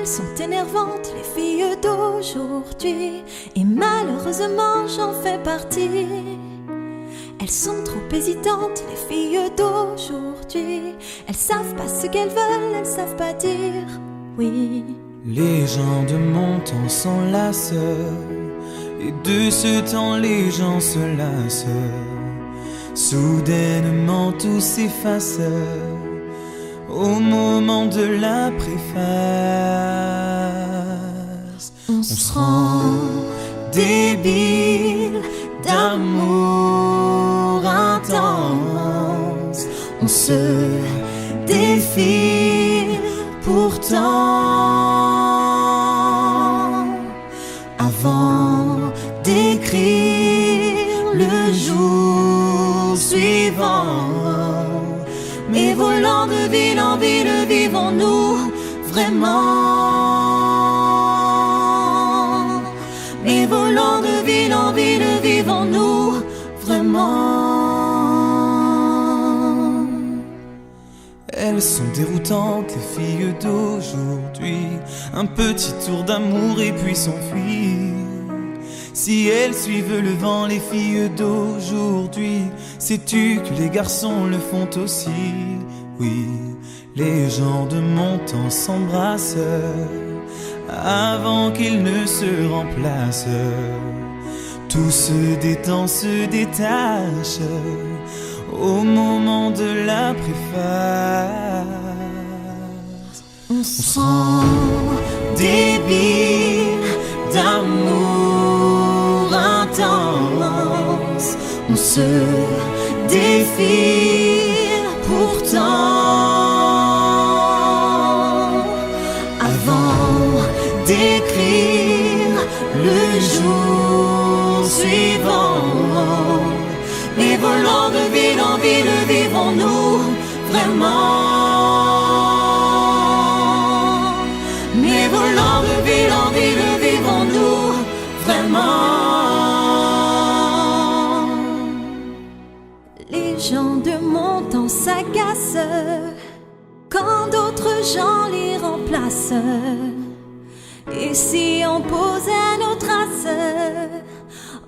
Elles sont énervantes, les filles d'aujourd'hui, et malheureusement j'en fais partie. Elles sont trop hésitantes, les filles d'aujourd'hui. Elles savent pas ce qu'elles veulent, elles savent pas dire oui. Les gens de mon temps s'enlacent, et de ce temps les gens se lassent. Soudainement tout s'efface au moment de la préface. On se rend débile d'amour intense. On se défile pourtant avant d'écrire le jour suivant. Mais volant de ville en ville, vivons-nous vraiment? Mais volant de ville en ville, vivons-nous vraiment? Elles sont déroutantes, les filles d'aujourd'hui. Un petit tour d'amour et puis s'enfuir. Si elles suivent le vent, les filles d'aujourd'hui, sais-tu que les garçons le font aussi? Oui, les gens de mon temps s'embrassent avant qu'ils ne se remplacent. Tout se détend, se détache au moment de la préface. On se rend débile d'amour intense. On se défile pourtant avant d'écrire le jour suivant. Mais volant de ville en ville, vivons-nous vraiment? Mais volant de ville en ville, vivons-nous vraiment? Les gens de mon temps s'agacent quand d'autres gens les remplacent. Et si on posait nos traces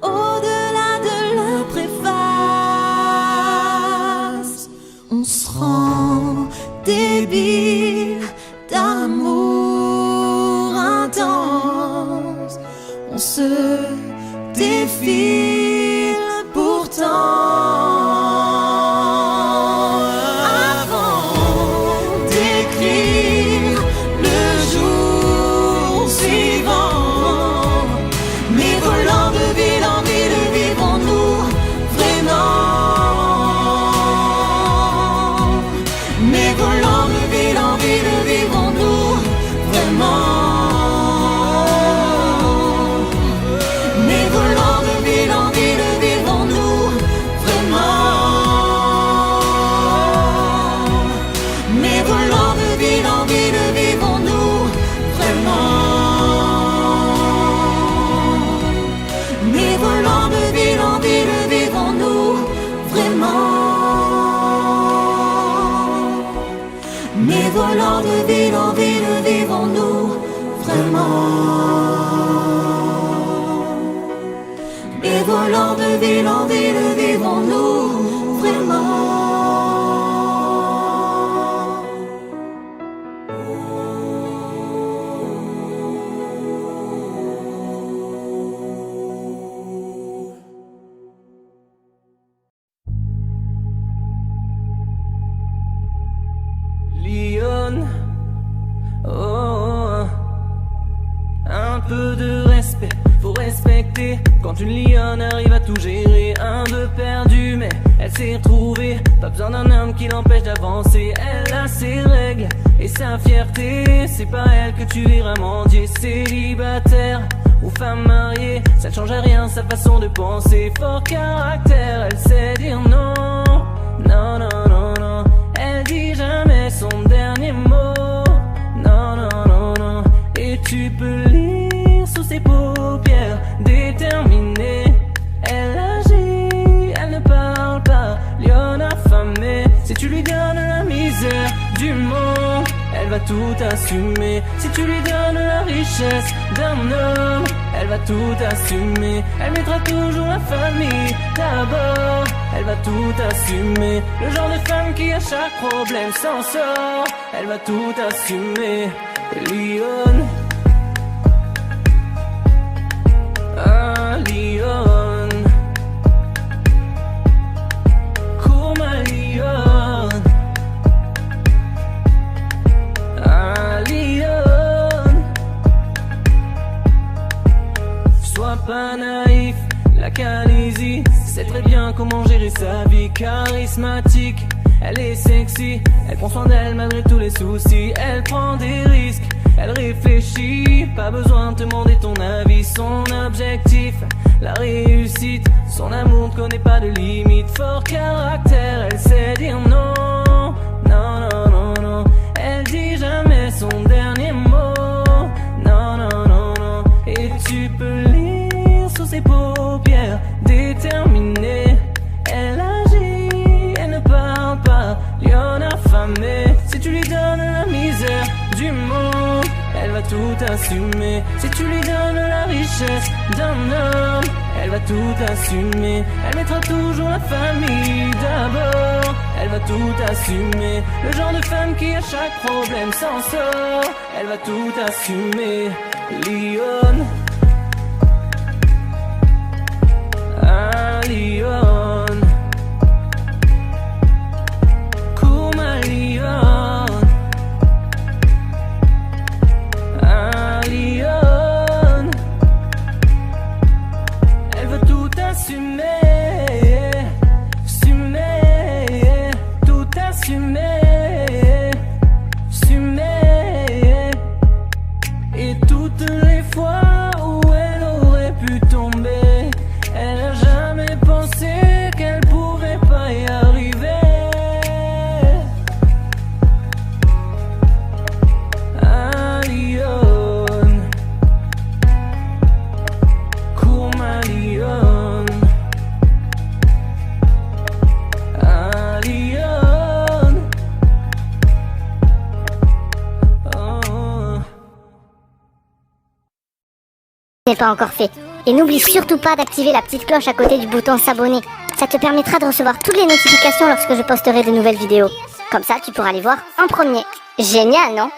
au-delà de la préface, on se rend débile d'amour intense. On se défile pourtant avant d'écrire le jour suivant. Mais volant de ville en ville, vivons-nous vraiment? Mais volant de ville en ville, vivons-nous vraiment? Mais volant de ville en ville, vivons-nous vraiment? Mais volant de ville en ville, vivons-nous vraiment? Mais volant de ville en ville, vivons-nous vraiment? Mais volant de ville en ville, vivons-nous vraiment? Mais volant de ville en ville, vivons-nous vraiment? Lionne, oh, un peu de respect, faut respecter. Quand une lionne arrive à tout gérer, un peu perdu mais elle s'est retrouvée. Pas besoin d'un homme qui l'empêche d'avancer. Elle a ses règles et sa fierté. C'est pas elle que tu verras mendier. Célibataire ou femme mariée, ça ne change à rien sa façon de penser. Fort caractère, elle sait dire non. Non, non, non, non. Elle dit jamais son dernier mot. Non, non, non, non. Et tu peux lire sous ses paupières déterminée. Elle agit, elle ne parle pas. Lionne affamée, si tu lui donnes la misère du monde, elle va tout assumer. Si tu lui donnes la richesse d'un homme, elle va tout assumer. Elle mettra toujours la famille d'abord, elle va tout assumer. Le genre de femme qui à chaque problème s'en sort, elle va tout assumer. Lyon, ah Lyon, comme un lion, ah Lyon. Sois pas naïf, la Calaisie sait très bien comment gérer sa vie. Charismatique, elle est sexy, elle prend soin d'elle malgré tous les soucis. Elle prend des risques, elle réfléchit, pas besoin de te demander ton avis. Son objectif, la réussite, son amour ne connaît pas de limite. Fort caractère, elle sait dire non, non, non, non, non. Elle dit jamais son dernier mot, non, non, non, non. Et tu peux lire sous ses paupières, déterminée. Elle agit, elle ne parle pas, lion affamé. Si tu lui donnes la misère du monde, elle va tout assumer. Si tu lui donnes la richesse d'un homme, elle va tout assumer. Elle mettra toujours la famille d'abord, elle va tout assumer. Le genre de femme qui à chaque problème s'en sort, elle va tout assumer. Lyon, ah Lyon, comme un lion, ah Lyon. Elle veut tout assumer, assumer, tout assumer, assumer. Et toutes les fois où elle aurait pu tomber, elle a jamais pensé qu'elle pourrait pas y arriver. Ah Lyon, comme un lion, ah Lyon, oh. N'est pas encore fait. Et n'oublie surtout pas d'activer la petite cloche à côté du bouton s'abonner. Ça te permettra de recevoir toutes les notifications lorsque je posterai de nouvelles vidéos. Comme ça, tu pourras les voir en premier. Génial, non ?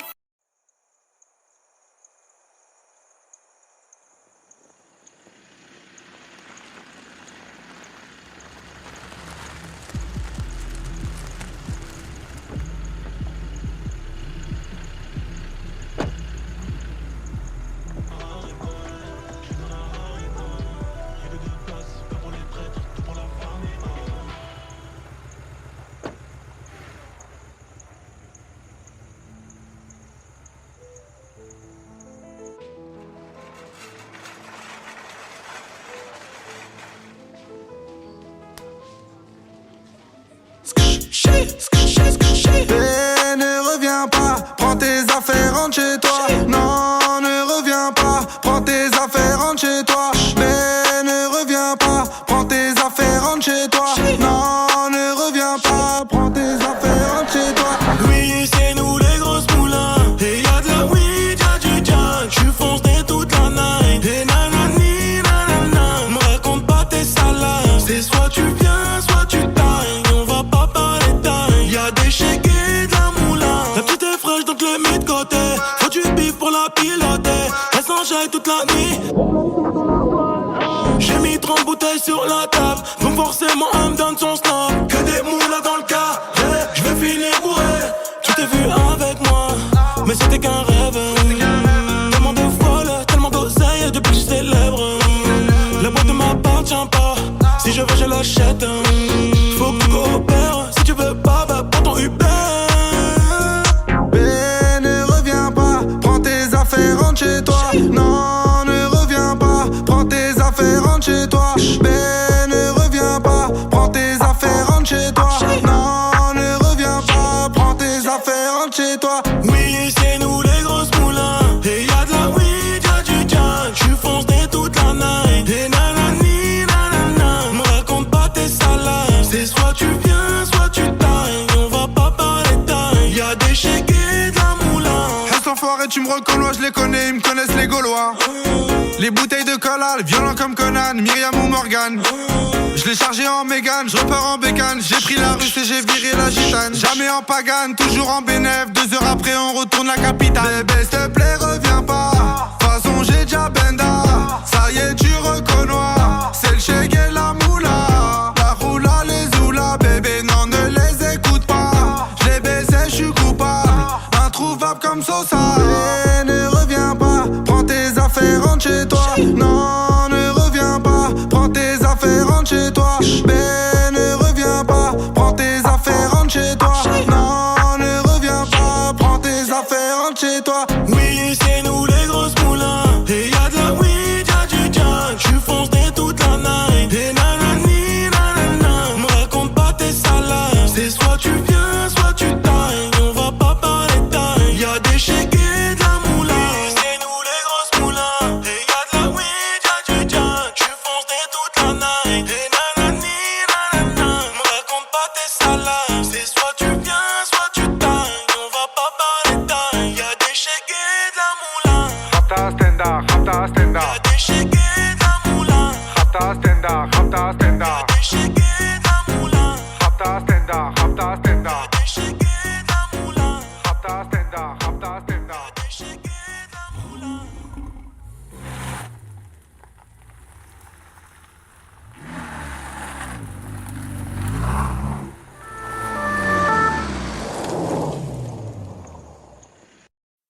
Et ne reviens pas, prends tes affaires, rentre chez toi. Non, ne reviens pas, prends tes affaires, rentre chez toi. Mais ne reviens pas, prends tes affaires, rentre chez toi. Non, ne reviens pas, prends tes affaires, rentre chez toi. Oui, c'est nous les grosses moulins. Et y'a de la weed, y'a du jack. J'suis foncé toute la night. Et nanani, nanana. Me raconte pas tes salades. C'est soit tu viens, soit tu tailles. On va pas parler taille. Y'a des chèques et de la moulin. La petite est fraîche donc le mets de côté. Faut du bif pour la piloter. Elle s'enjaille toute la nuit. J'ai mis 30 bouteilles sur la table. Donc forcément elle me donne son snap. Que des moulins dans le cas. Je vais finir bourré. Tu t'es vu avec moi, mais c'était qu'un rêve. Tellement de folle, tellement d'oseille, depuis que je suis célèbre. La boîte ne m'appartient pas. Si je veux je l'achète. Faut que tu coopères. Si tu veux pas, bah prends ton Uber. Et ne reviens pas, prends tes affaires, rentre chez toi. Non, ne reviens pas, prends tes affaires, rentre chez toi. Mais ne reviens pas, prends tes affaires, rentre chez toi. Non, ne reviens pas, prends tes affaires, rentre chez toi. Oui, c'est nous les grosses moulins. Et y'a de la weed, y'a du jack. J'suis foncé toute la night. Et nanani, nanana. Me raconte pas tes salades. C'est soit tu viens, soit tu tailles. On va pas parler taille. Y'a des chèques et de la moulin. tu me reconnais, je les connais, ils me connaissent les Gaulois. Les bouteilles de cola, violents comme Conan, Myriam ou Morgan. Je l'ai chargé en Mégane, je repars en bécane. J'ai pris la russe et j'ai viré la gitane. Jamais en pagane, toujours en bénéf. 2 heures après on retourne la capitale. Bébé s'il te plaît reviens pas, de toute façon j'ai déjà benda. Ça y est tu reconnais, c'est le chèque et la moula. La roula, les oula, bébé non ne les écoute pas. Je les baissais, je suis coupable, introuvable comme Sosa. Et ne reviens pas, prends tes affaires, rentre chez toi. Non ne reviens pas, prends tes affaires, rentre chez toi. Ben ne reviens pas, prends tes affaires, rentre chez toi. Non ne reviens pas, prends tes affaires, rentre chez toi. Oui, c'est nous les grosses moulins. Et y'a de la weed, y'a du jack. J'suis foncé toute la night. Et nanani, nanana. Me raconte pas tes salades. C'est soit tu viens, soit tu tailles. On va pas parler taille. Y'a des chèques et de la moula. Oui, c'est nous les grosses moulins. Et y'a de la weed, y'a du jack. J'suis foncé toute la night. Et nanani, nanana. Me raconte pas tes salades. C'est soit tu viens, soit tu tailles. On va pas parler taille. Y'a des chèques et de la moula. Rapta stenda, rapta stenda. Y'a des chèques et de la moula. Rapta stenda, rapta stenda. Y'a des chèques et de la moula. Rapta stenda, rapta stenda. Y'a des chèques et de la moula. Rapta stenda, rapta stenda. Y'a des chèques et de la moula.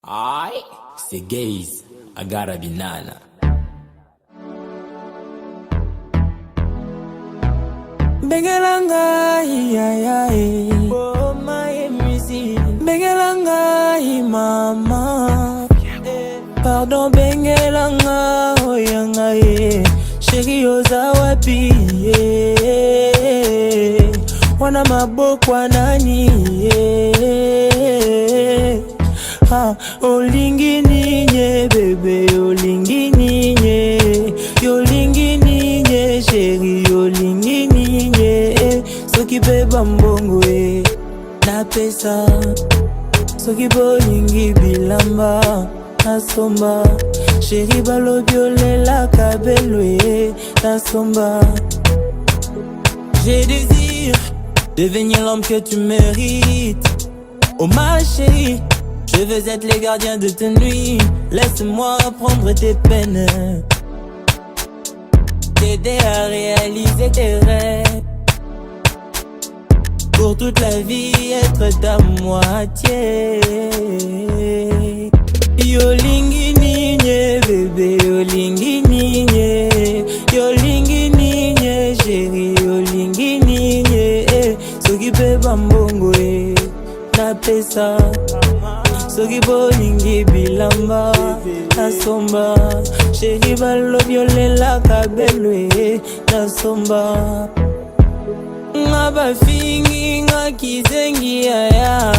Aye, c'est gays. I gotta be nana. Bengelanga, ya, oh my music. Bengelanga, mama. Pardon, bengelanga, oh yanga, chérie ozawapi, wana mabokwa nani, olingi ninye, bébé, olingi ninye, yolingi ninye, chérie, olingi ninye, soki pe bambongo, napesa, soki bolingi bilamba, nasomba, chérie, balobiolela kabelwe, nasomba. J'ai désir devenir l'homme que tu mérites, oh ma chérie. Je veux être les gardiens de tes nuits. Laisse-moi prendre tes peines, t'aider à réaliser tes rêves. Pour toute la vie être ta moitié. Yolingi ninye bébé, yolingi ninye, yolingi ninye chérie, yolingi ninye, soki pe bambongo napesa. Soki bolingi bilamba, nasomba, chérie balobiolela kabelwe, nasomba. Nga bafingi nga kizengi aya,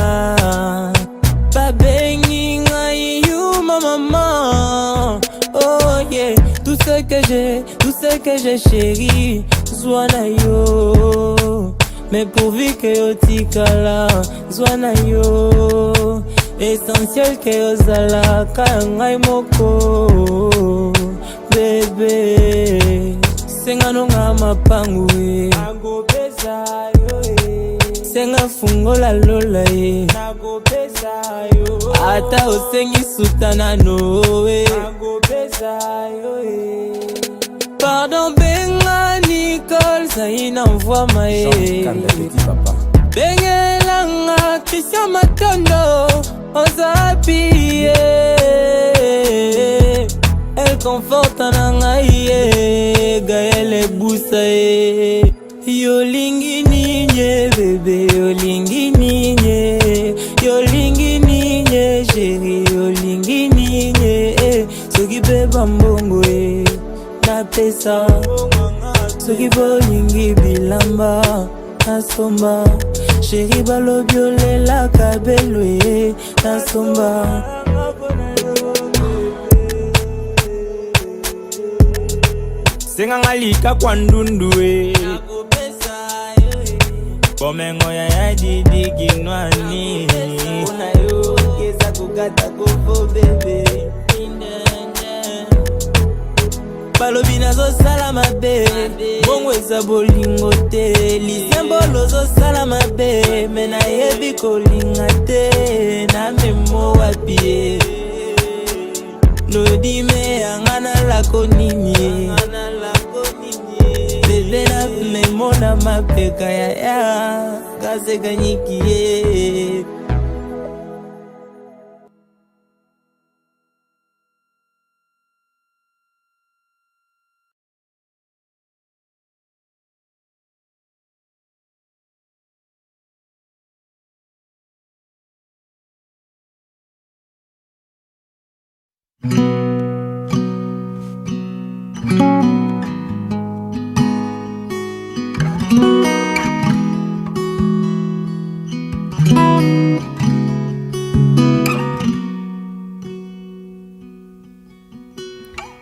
babengi nga yuma maman. Oh yeah, tout ce que j'ai chérie, zwana yo. Mais pourvu que yo tikala, zwana yo. Essentiel que ozala kangai moko, bébé. Senga nonga mapangu nago pesa yo senga fungola lola nago pesa yo ata osengi sutana no nago pesa yo pardon benga Nicole Zaina envoie bengelanga Christian Matondo ozapi elle conforte nangaye Gaël Boussa yolingi ninye bébé yolingi ninye yolingi ninye chérie yolingi ninye soki pe bambongo napesa soki bolingi bilamba nasomba chérie balobiolela kabelwe nasomba. Senga ngalika kwa ndundue Komengo ya didi kinwani Una yo kesa kata kofo bébé. Balobi nazosala mabe, bongo eza bolingo te. Lisembolo zosala mabe, me nayebi kolinga te. Na memo wapi nodime yanga nalako nini. Bebe na memo na mapeka ya kase kanyikie.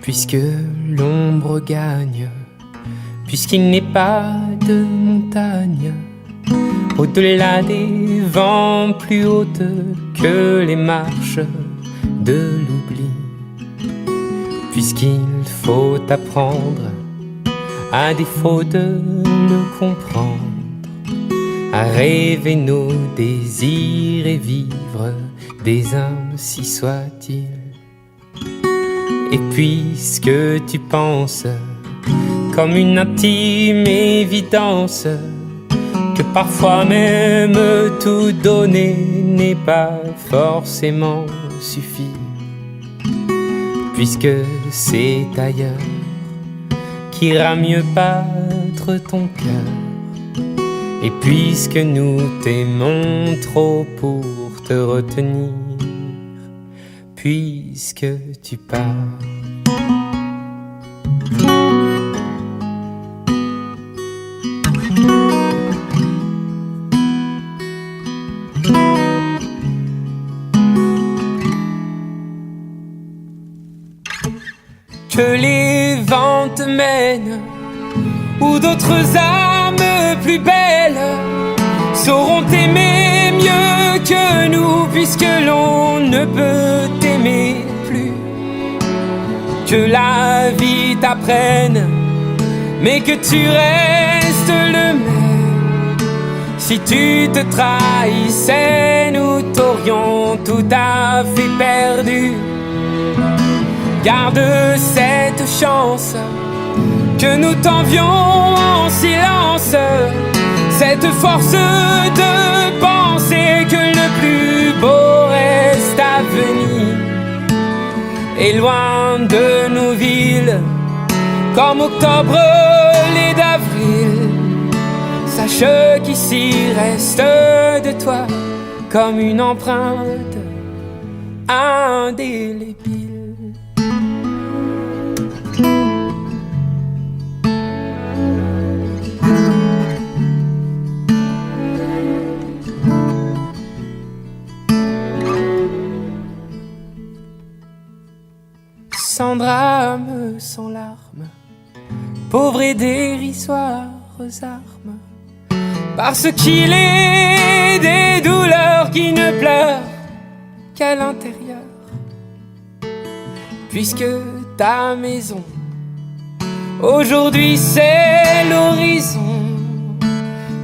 Puisque l'ombre gagne, puisqu'il n'est pas de montagne, au-delà des vents plus hautes que les marches de l'oubli, puisqu'il faut apprendre, à défaut de le comprendre, à rêver nos désirs et vivre des ainsi soit-il. Et puisque tu penses, comme une intime évidence, que parfois même tout donner n'est pas forcément suffi, puisque c'est ailleurs qu'ira mieux battre ton cœur, et puisque nous t'aimons trop pour te retenir, puisque tu pars. Que les vents te mènent, ou d'autres âmes plus belles sauront t'aimer mieux que nous, puisque l'on ne peut t'aimer plus. Que la vie t'apprenne, mais que tu restes le même. Si tu te trahissais, nous t'aurions tout à fait perdu. Garde cette chance, que nous t'envions en silence, cette force de penser que le plus beau reste à venir. Et loin de nos villes, comme octobre l'est d'avril, sache qu'ici reste de toi comme une empreinte indélébile. Sans drame, sans larmes, pauvres et dérisoires armes, parce qu'il est des douleurs qui ne pleurent qu'à l'intérieur. Puisque ta maison, aujourd'hui c'est l'horizon,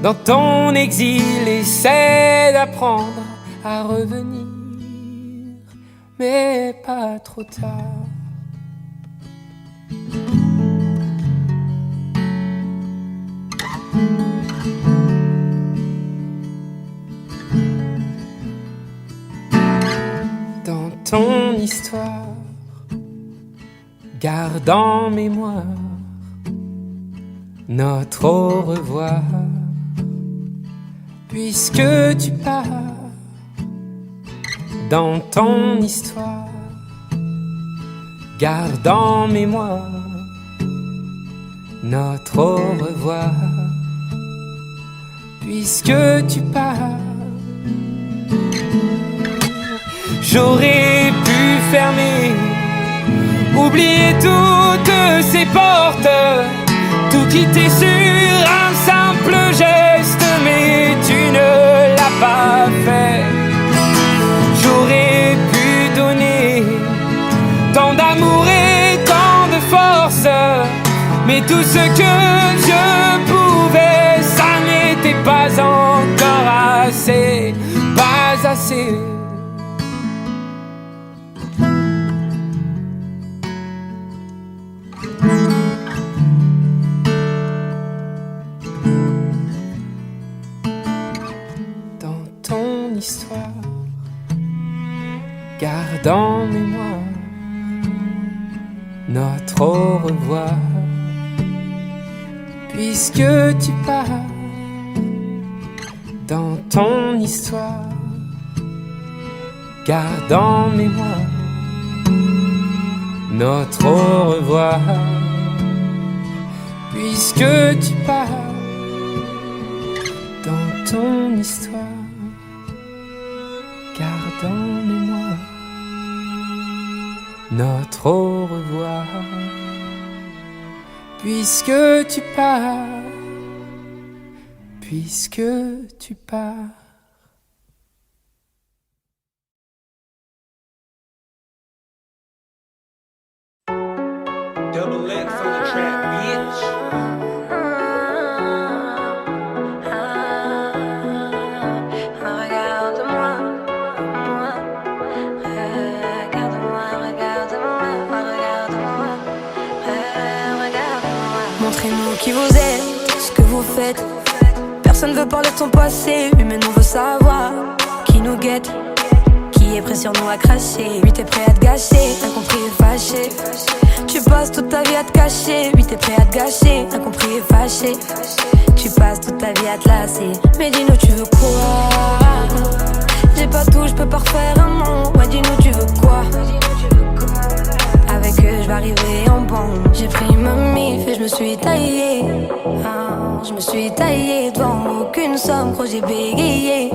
dans ton exil essaie d'apprendre à revenir, mais pas trop tard. Dans ton histoire, garde en mémoire notre au revoir, puisque tu pars. Dans ton histoire, garde en mémoire notre au revoir, puisque tu pars. J'aurais pu fermer, oublier toutes ces portes, tout quitter sur un simple geste, mais tu ne l'as pas fait. J'aurais pu Mais tout ce que je pouvais, ça n'était pas encore assez, pas assez. Dans ton histoire, garde en mémoire notre au revoir. Puisque tu pars dans ton histoire, garde en mémoire notre au revoir. Puisque tu pars dans ton histoire, garde en mémoire notre au revoir. Puisque tu pars, puisque tu pars. Double X on the track, bitch. Regarde-moi, regarde-moi, regarde-moi, regarde-moi. Montrez-nous qui vous êtes, ce que vous faites. Personne veut parler de son passé, humainement veut savoir qui nous guette, qui est prêt sur nous à cracher. Lui t'es prêt à te gâcher, incompris et fâché. Tu passes toute ta vie à te cacher, lui t'es prêt à te gâcher, incompris et fâché. Tu passes toute ta vie à te lasser. Mais dis-nous tu veux quoi? J'ai pas tout, je peux pas refaire un monde. Ouais dis-nous tu veux quoi? Avec eux je vais arriver en bande. J'ai pris ma mif et je me suis taillé. Je me suis taillé devant aucune somme, gros j'ai bégayé.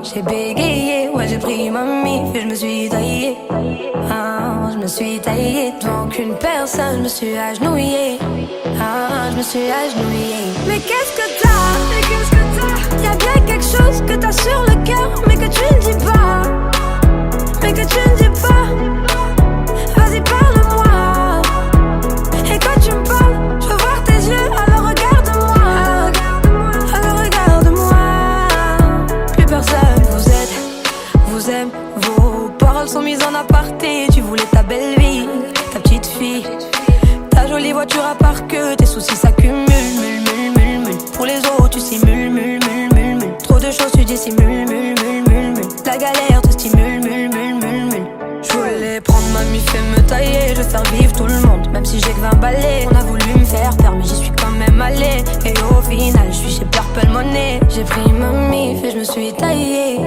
J'ai bégayé, ouais j'ai pris ma mif et je me suis taillé. Je me suis taillé devant aucune personne, je me suis agenouillé. Je me suis agenouillé. Mais qu'est-ce que t'as? Y'a bien quelque chose que t'as sur le cœur, mais que tu ne dis pas. Mais que tu ne dis pas. Vas-y parle-moi. Et quand tu me parles, je veux voir tes yeux, alors regarde-moi. Alors regarde-moi. Plus personne vous aide, vous aime. Vos paroles sont mises en aparté. Tu voulais ta belle vie, ta petite fille, ta jolie voiture à part que tes soucis s'accumulent. Pour les autres tu simules, trop de choses tu dissimules, la galère te stimule, Je voulais prendre ma mif et me tailler, je veux faire vivre tout le monde, même si j'ai que 20 balais. On a voulu me faire peur mais j'y suis quand même allé. Et au final je suis chez Purple Money. J'ai pris ma mif et je me suis taillé.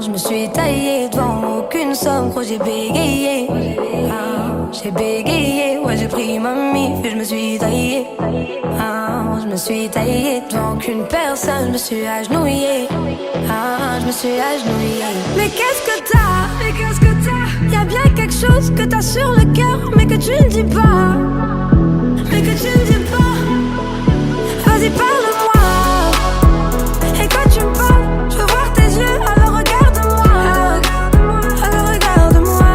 Je me suis taillé devant aucune somme, gros j'ai bégayé. J'ai bégayé, ouais j'ai pris ma mif et je me suis taillé. Je me suis taillé devant aucune personne, je me suis agenouillé. Je me suis agenouillé. Mais qu'est-ce que t'as? Y'a bien quelque chose que t'as sur le cœur, mais que tu ne dis pas. Mais que tu ne dis pas. Vas-y parle-moi. Et quand tu me parles, je veux voir tes yeux, alors regarde-moi. Alors regarde-moi.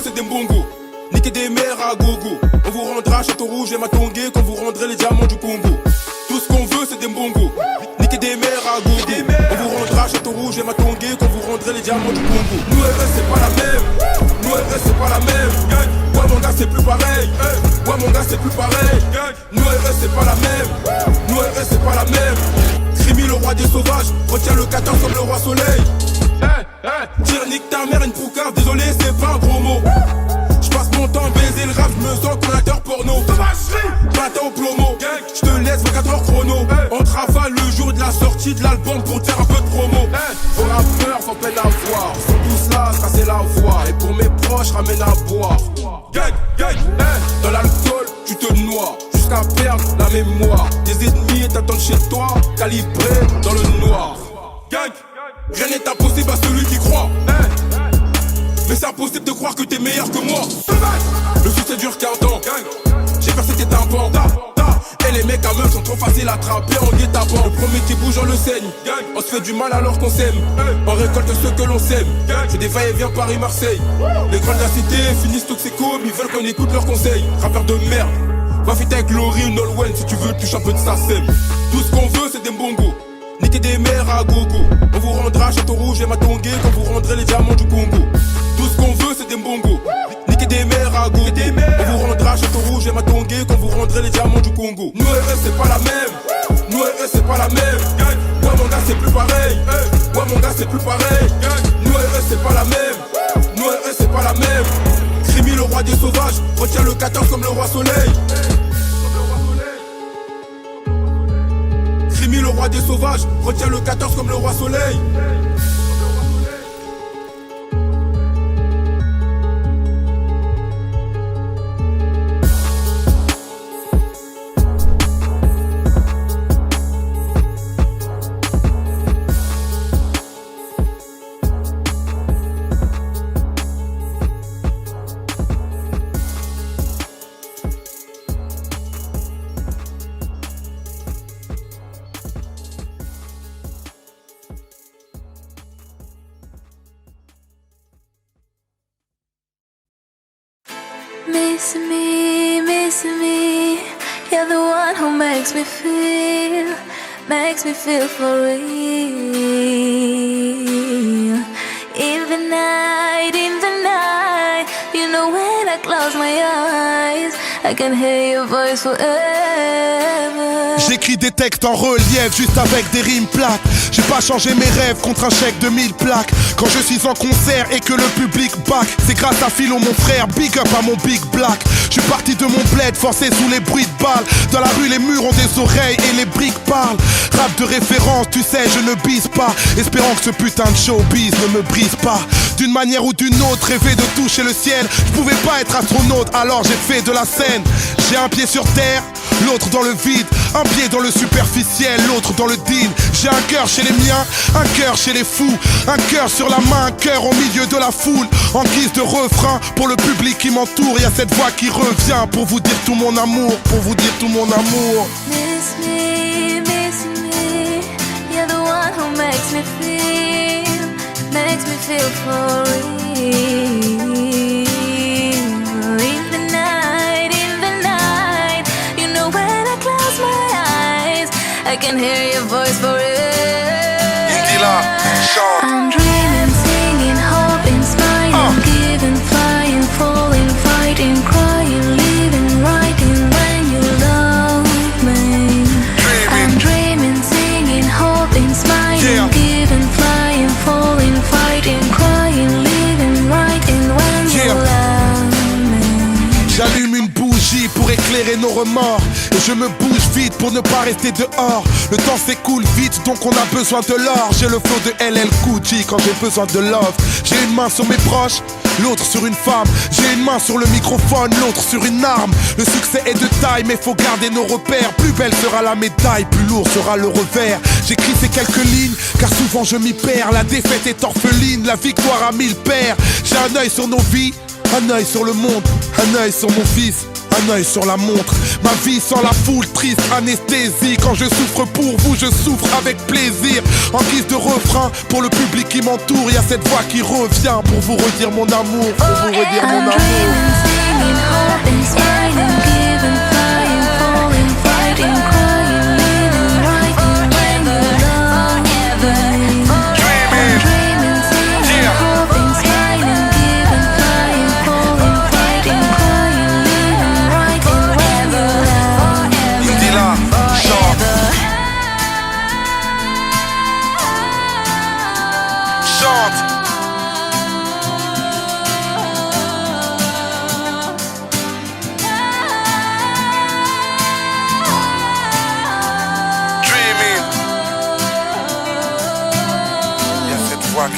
C'est des bongos, niquer des mères à gogo. On vous rendra château rouge et matongué quand vous rendrez les diamants du Congo. Tout ce qu'on veut c'est des bongos, niquer des mères à gogo. On vous rendra château rouge et matongué quand vous rendrez les diamants du Congo. Nous RS c'est pas la même, nous RS c'est pas la même. Ouais mon gars c'est plus pareil, ouais mon gars c'est plus pareil. Nous RS c'est pas la même, nous RS c'est pas la même. Crimi le roi des sauvages, retiens le 14 comme le roi soleil. Tire nique ta mère une poucave, désolé c'est pas un gros mot. J'passe mon temps baiser le rap, j'me sens comme un acteur porno. Matin au plomo, j'te laisse 24 heures chrono. On travaille le jour de la sortie de l'album pour te faire un peu de promo. Vos rappeurs sont peine à moi je ramène à boire. Gang, gang, dans l'alcool, tu te noies. Jusqu'à perdre la mémoire. Tes ennemis t'attendent chez toi, calibrés dans le noir. Gang, rien n'est impossible à celui qui croit. Mais c'est impossible de croire que t'es meilleur que moi. Le succès dure qu'un temps. J'ai percé tes tympans. Et les mecs à meufs sont trop faciles à attraper en guet-apens. Le premier qui bouge on le saigne. On se fait du mal alors qu'on s'aime. On récolte ceux que l'on sème. C'est des va-et-vient Paris-Marseille. Les grands de la cité finissent toxico, mais ils veulent qu'on écoute leurs conseils. Rappeurs de merde, va fit avec Laurie ou Nolwenn si tu veux toucher un peu de sa sème. Tout ce qu'on veut c'est des mbongos. Niquer des mères à gogo. On vous rendra Château Rouge et Matongué quand vous rendrez les diamants du Congo. Tout ce qu'on veut c'est des mbongos. Niquer des mères à gogo. On vous rendra Château Rouge et Matongué quand vous rendrez les diamants du Congo. Nous RS c'est pas la même. Nous RS c'est pas la même. Moi mon gars c'est plus pareil. Moi mon gars c'est plus pareil. Nous RS c'est pas la même. Nous RS c'est pas la même. Crimi le roi des sauvages. Retiens le 14 comme le roi soleil. Crimi le roi des sauvages. Retiens le 14 comme le roi soleil. Miss me, you're the one who makes me feel for real. In the night, you know when I close my eyes, I can hear your voice forever. J'écris des textes en relief, juste avec des rimes plates. J'ai pas changé mes rêves contre un chèque de 1000 plaques. Quand je suis en concert et que le public back, c'est grâce à Philo mon frère, big up à mon big black. Je suis parti de mon bled, forcé sous les bruits de balles. Dans la rue les murs ont des oreilles et les briques parlent. Rap de référence, tu sais je ne bise pas, espérant que ce putain de showbiz ne me brise pas. D'une manière ou d'une autre, rêver de toucher le ciel. Je pouvais pas être astronaute, alors j'ai fait de la scène. J'ai un pied sur terre, l'autre dans le vide. Un pied dans le superficiel, l'autre dans le deal. J'ai un cœur chez les miens, un cœur chez les fous. Un cœur sur la main, un cœur au milieu de la foule. En guise de refrain, pour le public qui m'entoure, y a cette voix qui revient pour vous dire tout mon amour, pour vous dire tout mon amour. Miss me, you're the one who makes me feel for real. In the night, you know when I close my eyes, I can hear your voice forever. I'm dreaming, singing, hoping, smiling, giving, flying, falling, fighting, crying, living, writing when you love me. I'm dreaming, singing, hoping, smiling, giving, flying, falling, fighting, crying, living, writing when you love me. J'allume une bougie pour éclairer nos remords. Et je me bouge vite pour ne pas rester dehors. Le temps s'écoule vite donc on a besoin de l'or. J'ai le flow de LL Cool J quand j'ai besoin de love. J'ai une main sur mes proches, l'autre sur une femme. J'ai une main sur le microphone, l'autre sur une arme. Le succès est de taille mais faut garder nos repères. Plus belle sera la médaille, plus lourd sera le revers. J'écris ces quelques lignes car souvent je m'y perds. La défaite est orpheline, la victoire a 1000 pères. J'ai un œil sur nos vies, un œil sur le monde, un œil sur mon fils, un œil sur la montre. Ma vie sans la foule, triste anesthésie. Quand je souffre pour vous, je souffre avec plaisir. En guise de refrain, pour le public qui m'entoure, y a cette voix qui revient pour vous redire mon amour, pour vous redire mon amour.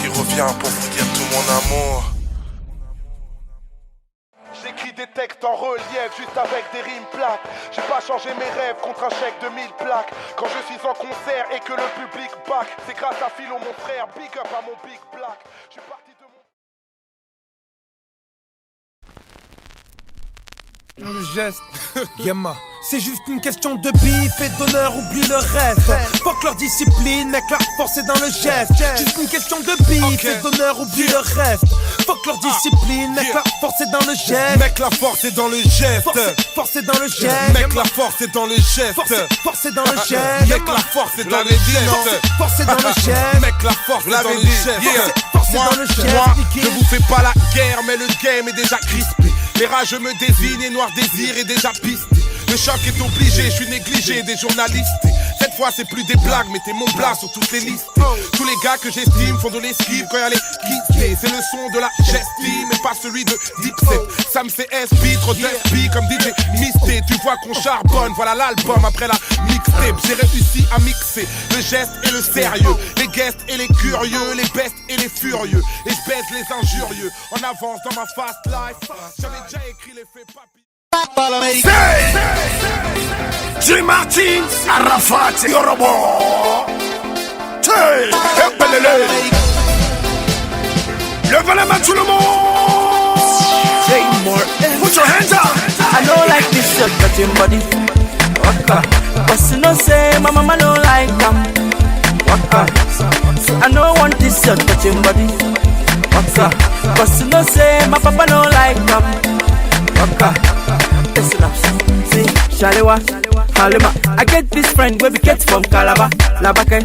Qui revient pour vous dire tout mon amour. texte en relief, juste avec des rimes plates. J'ai pas changé mes rêves contre un chèque de 1000 plaques. Quand je suis en concert et que le public back, c'est grâce à Philo mon frère, big up à mon big black. Je suis parti de mon... Le geste, Yama. C'est juste une question de bif et d'honneur, oublie le reste. Fuck leur discipline, mec, la force est dans le geste. Juste une question de bif et d'honneur, oublie le reste. Fuck leur discipline, mec, la force est dans le geste. Mec, la force est dans le geste. Force est dans le geste. Mec, la force est dans le geste. Force est dans le geste. Mec, la force est dans le geste. Force est dans le geste. Mec, la force est dans le geste. Force est dans le geste. Moi, je vous fais pas la guerre, mais le game est déjà crispé. Les rageux me désignent et Noir Désir est déjà pisté. Le choc est obligé, je suis négligé des journalistes. Cette fois c'est plus des blagues, mettez mon blas sur toutes les listes. Tous les gars que j'estime font de l'esquive quand y'a les quitter. C'est le son de la gestime et pas celui de Dipset. Sam CSB, trop d'SP comme DJ Misté. Tu vois qu'on charbonne, voilà l'album après la mixtape. J'ai réussi à mixer le geste et le sérieux, les guests et les curieux, les bestes et les furieux. Et je baise les injurieux, en avance dans ma fast life. J'avais déjà écrit les faits papier. J. Martin, Arafat, Yorobo. Hey, levez les mains tout le monde. Put your hands up. I don't like this shirt, but your body. Waka. But you know say my mama don't like them. Waka. So I don't want this shirt, but your body. Waka. But you know say my papa don't like them. Waka. Listen up, see, Shalewa, Halima. I get this friend where we get from Calabar, Labake,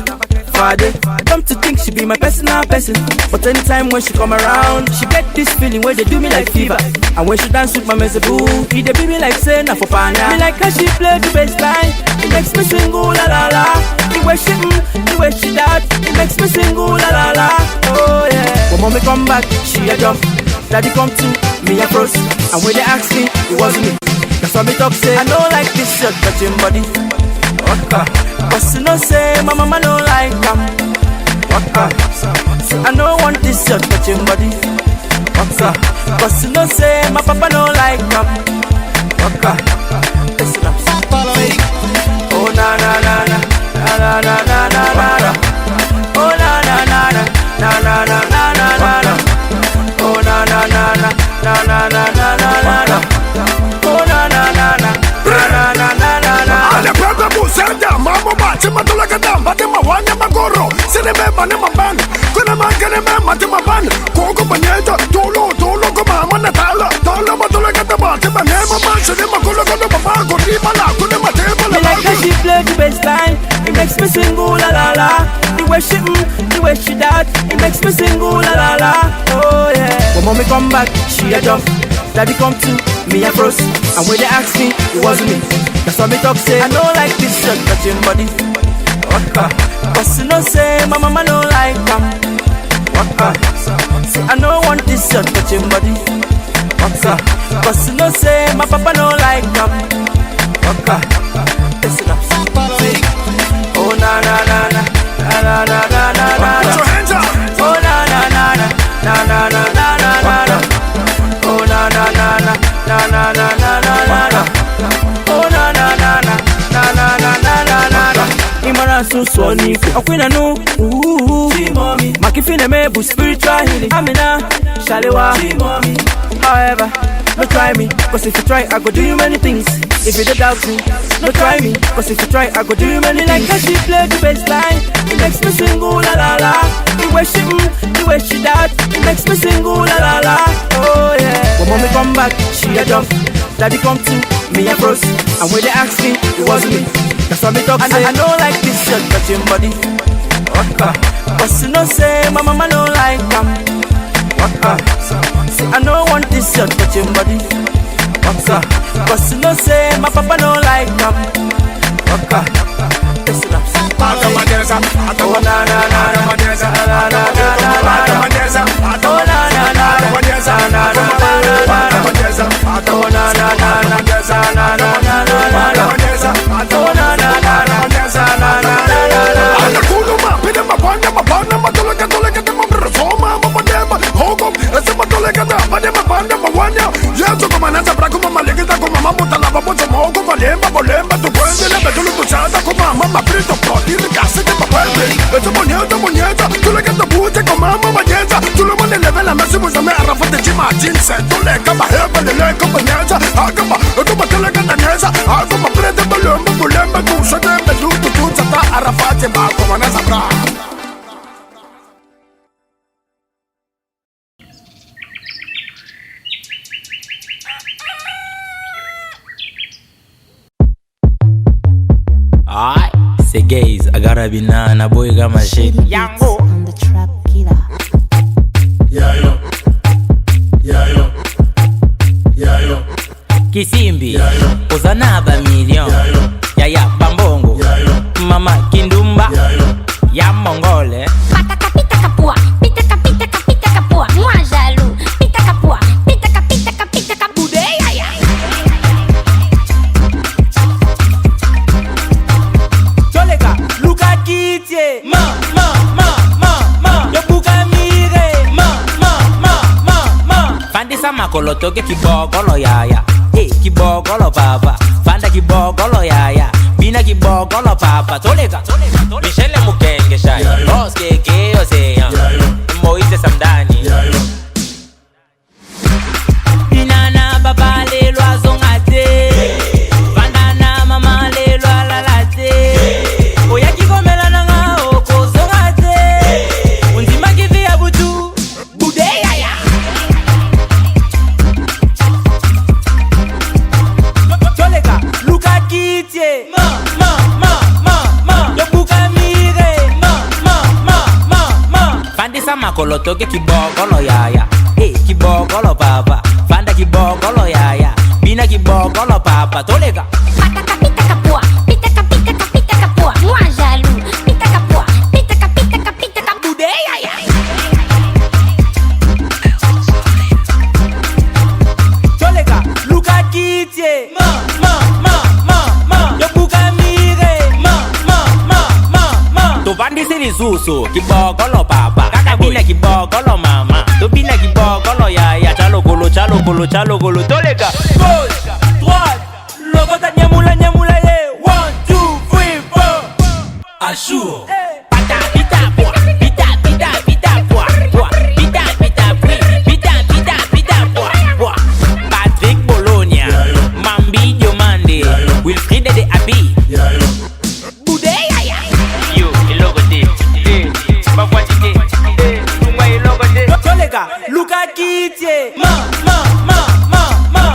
Fade. Come to think she be my personal person, but anytime when she come around, she get this feeling where they do me like fever. And when she dance with my mezeboo, he dey be me like say na for pana. Me like how she play the bassline, it makes me sing ooh la la la. The way she that, it makes me sing ooh la la la. Oh yeah. When mommy come back, she a jump. Daddy come to me a froze, and when they ask me, it wasn't me. That's why me talk say I don't like this shirt touching body. Waka. But you know say my mama don't like them. Waka. So I don't want this shirt touching body. Waka. But you know say my papa don't like them. Waka. Listen up. Oh na na na na na na na na na na. Oh na na na na na na na na na na. Oh na na na na na na na na na na. Oh na na na na na na na na na. Ale pepe busenda, mambo bachi matula kadam, bate mawanya magoro, sine me bane mabane, kuna mangene me mate mabane, koko banyeta, tolo kuma mana tala, tala matula kadam, bate bane mabane, sine makula kuna baba, kuni mala, kuni mate mala. Me like how she play the bassline, it makes me sing ooh la la la. The way she that, it makes me sing ooh la la la. Oh yeah. When mommy come back, she a jump. Daddy come to me a froze, and when they ask me, it wasn't me. That's why me talk say I don't like this shirt touching body. Waka. But you know say my mama don't like them. Waka. Say I don't want this shirt touching body. Waka. But you know say my papa don't like them. Waka. Listen up. Oh na na na na na na na na na. Put your hands up. Oh na na na na na na na na na na. Oh na na na na na na na na na na. Oh na na na na na na na na na na. Imara so swani akwina no. Mommy, makifine mebu spiritual healing. Amina, Shalewa. However, no try me, cause if you try, I go do you many things. If you don't doubt me, no try me, cause if you try, I go do you many things. Like how she play the bassline, it makes me sing ooh la la la. The way she that, it makes me sing ooh la la la. Oh yeah. When mommy come back, she a jump. Daddy come to me a froze, and when they ask me, it wasn't me. That's why me talk say I don't like this shirt touching body. Waka. But you know say my mama don't like them. Waka. Say I don't want this shirt touching body. Waka. But you know say my papa don't like them. Waka. Listen up. Oh na na na na na na na na na. Oh na na na na na na na na na. Oh na na na na na na na na. Oh na na na na na na na. Anakuluma, pide mabana, mabana, matuleka, tuleka, tema brasoma, mabadema, hogo, ese matuleka da, badema, banda, mawanya, yezo kumanasa, brakuma, malemba bolemba tu vuelve le vedo l'ucciata con mamma ma prendo pronti le casse che papelle e tu monieta tu le che tu butte con mamma magneta tu le mani leve la messa musa me arra fate ci macin sento le capa heba le compagnia agama e tu batte le catanesa agama prende bolemba tu sa te me tu sta arra fate ma come ne saprà. Alright, c'est gays, I gotta be nana, boy got my shit. Yango. Kisimbi, Ozanaba million. Yaya Bambongo, Mama Kindumba, ya Mongole. Pataka pitaka poa, pitaka poa, moi jaloux. Pitaka poa, pitaka boudeille, ya. Tolega, Luka Kitye, ma, yo buka mire, ma. Fandisa makoloto ke kibogolo yaya. Kibogolo papa, fanda kibogolo yaya. Bina kibogolo papa, tolega. Michelle Mukenge shai, Boss Keke Ocean, Moise Samdani. Binana baba le loazo ngate, bandana mama le loala late. Oya kikomela nanga oko zongate, undima kivi abutu, bude yaya. Tolega, Luka Kitye, ma. Yo buka mire, ma. Fandisa makoloto ke kibogolo yaya. Kibogolo papa, fanda kibogolo yaya. Bina kibogolo papa, tolega. Pataka pitaka poa, moi jaloux. Pitaka poa, pitaka boudeille, ya. Tolega, Luka Kitye, ma. Yo buka mire, ma. To bandisi lisusu, kibogolo papa. Kakabina kibogolo mama. To bina kibogolo yaya. Chalo golo, tolega. Gauche, droite, logota nyamula ye. 1, 2, 3, 4. Ashur. Pita poa, pita poa. Pita poa. Patrick Bologna, Mambi Diomande, Wilfried de Abi. Boudeille, ya. Yo, il logo de. Tolega, Luka Kitye, ma.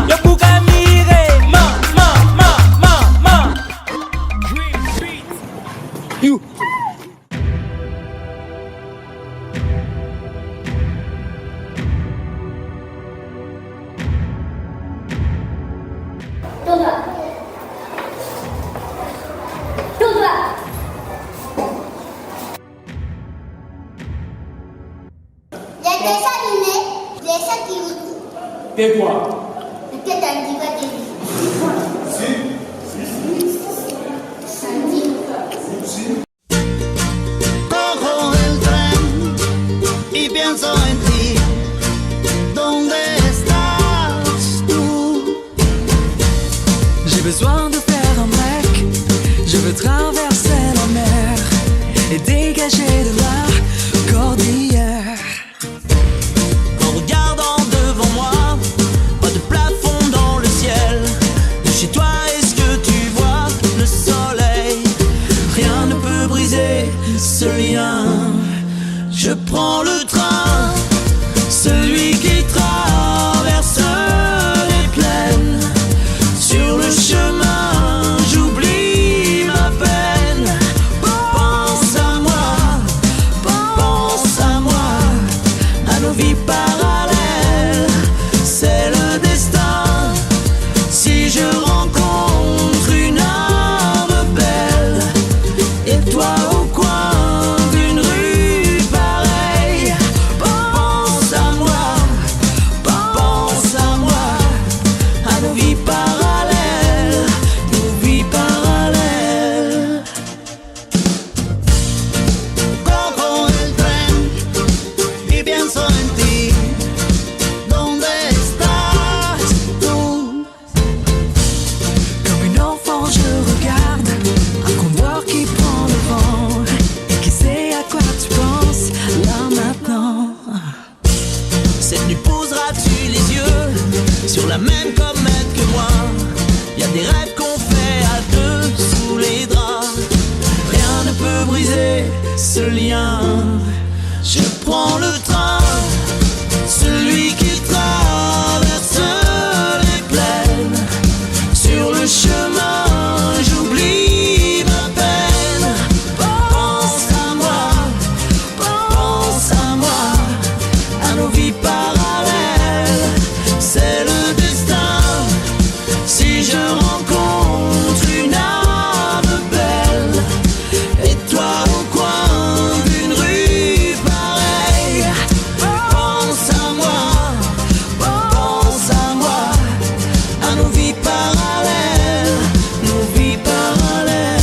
Yo buka mire, ma. You. Tout droit. Les dessins animés, les satiriques. T'es quoi? Peut-être un diva de Cojo el tren y pienso en ti. ¿Dónde estás tú? J'ai besoin de faire un break. Je veux traverser la mer et dégager de la cordillère. En regardant devant moi, pas de plafond dans le ciel. De chez toi, est-ce que tu vois le soleil? Rien ne peut briser ce lien. Je prends le train, celui qui traverse les plaines. Sur le chemin, j'oublie ma peine. Pense à moi, à nos vies parallèles. C'est le destin. Si je rencontre une âme belle, et toi au coin d'une rue pareille, lien. Je prends le train, celui qui traverse les plaines. Sur le chemin, j'oublie ma peine. Pense à moi, à nos vies parallèles. C'est le destin. Si je rencontre une âme belle, et toi au coin d'une rue pareille, pense à moi, à nos vies parallèles, nos vies parallèles.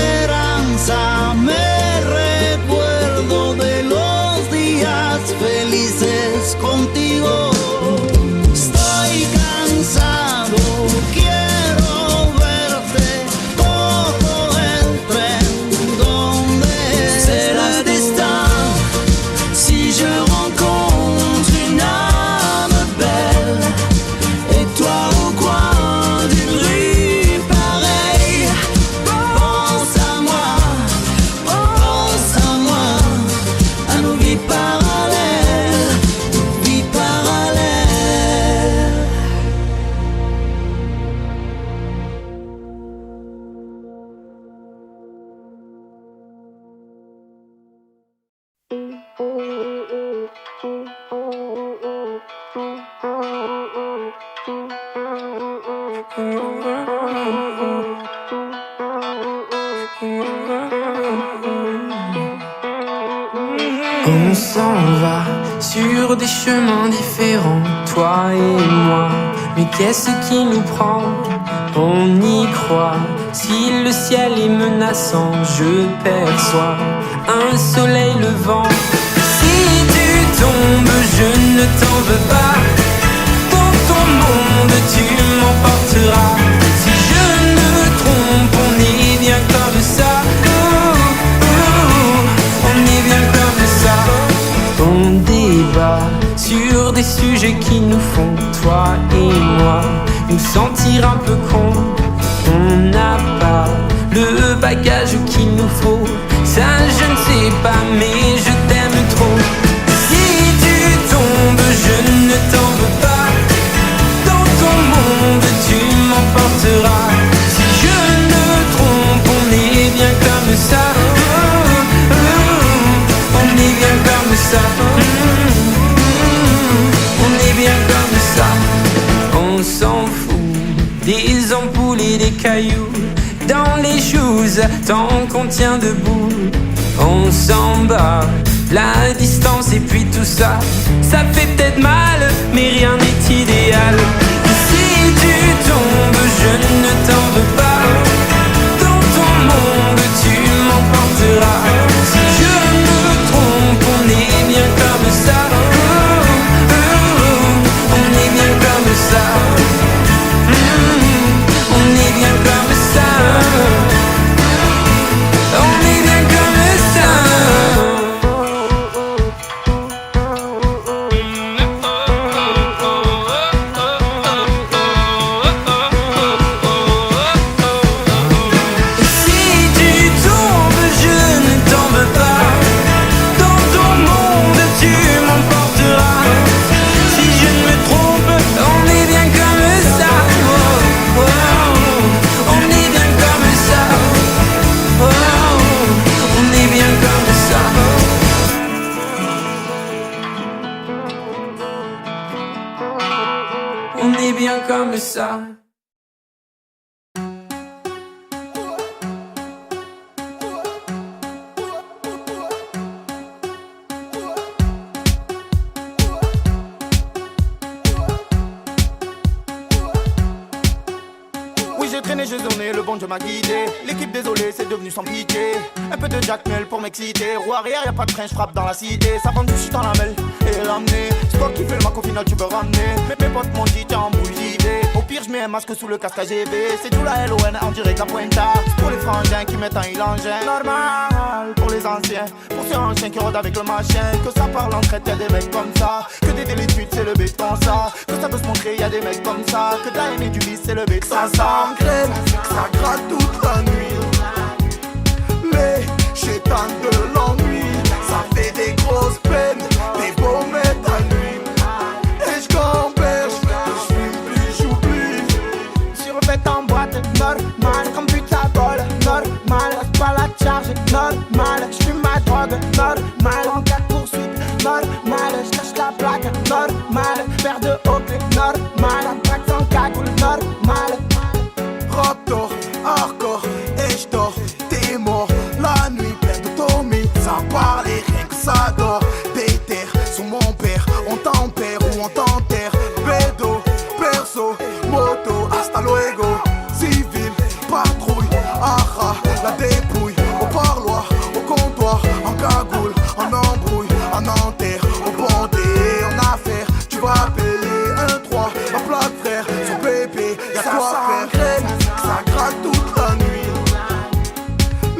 Esperanza, me recuerdo de los días felices contigo. Estoy cansado, quiero verte, cojo el tren donde c'est le destin. Si je rencontre une âme belle, et toi au coin d'une rue pareille, pense à moi, à nos vies parallèles, vies parallèles. On s'en va sur des chemins différents, toi et moi. Mais qu'est-ce qui nous prend? On y croit. Si le ciel est menaçant, je perçois un soleil levant. Si tu tombes, je ne t'en veux pas. Dans ton monde, tu m'emporteras. Si je ne me trompe, on est bien comme ça. On est bien comme ça. On débat sur des sujets qui nous font, toi et moi, nous sentir un peu cons. On n'a pas le bagage qu'il nous faut. Ça je ne sais pas, mais je t'aime trop. Si tu tombes, je ne t'en veux pas. Dans ton monde, tu m'emporteras. Si je ne me trompe, on est bien comme ça. On est bien comme ça. On est bien comme ça. On s'en fout des ampoules et des cailloux dans les choses tant qu'on tient debout. On s'en bat la distance et puis tout ça, ça fait peut-être mal, mais rien n'est idéal. Si tu tombes, je ne t'en veux pas. Dans ton monde, tu m'emporteras. Si je me trompe, on est bien comme ça. On est bien comme ça. On est bien comme ça. On est bien comme ça. Si tu tombes, je ne t'en veux pas. Dans ton monde, tu m'emporteras. Si je ne me trompe, on est bien comme ça. On est bien comme ça. On est bien comme ça. On est bien comme ça. Oui, j'ai traîné, j'ai zoné, le bon Dieu m'a guidé. L'équipe désolé, c'est devenu sans pitié. Un peu de Jack Mel pour m'exciter. Roue arrière, y'a pas de train, j'frappe dans la cité. Ça vend du shit dans la mêle et l'amener. C'est toi qui fais le mac, au final tu peux ramener. Mes potes m'ont dit, t'es en boule d'idée. Au pire, j'mets un masque sous le casque AGV. C'est tout la LON en direct la Pointa. C'est pour les frangins qui mettent un ilangin. Normal pour les anciens, pour ces anciens qui rôdent avec le machin. Que ça parle en traite, y'a des mecs comme ça. Que des délitudes, c'est le béton ça. Que ça peut se montrer, y'a des mecs comme ça. Que de la haine et du vice, c'est le béton ça. Ça s'engraine, ça gratte toute la nuit. Les chétans de l'ennui, ça fait des grosses peines. Des beaux mettre à nuit. Et j'gamberge, je fume plus, j'oublie. Survêt en boîte, normal. Comme but à bol, normal. Lâche pas la charge, normal. J'fume ma drogue, normal. En cas de poursuite, normal. J'cache la plaque, normal. Paire de haut clé, normal. Attaque sans cagoule, normal. Raptor, hardcore, et j'dors, t'es mort. La nuit pleine d'automie, ça parle et rien que ça dort. Des terres sous mon père, on tempère ou on t'enterre. Bédo, perso, moto, hasta luego. Civil, patrouille, aha, la dépouille. Au parloir, au comptoir, en cagoule, en embrouille, en enterre. Au bandé, en affaire, tu vas payer 1-3. Ma plaque frère, son bébé, y'a quoi faire. Ça gratte toute la nuit.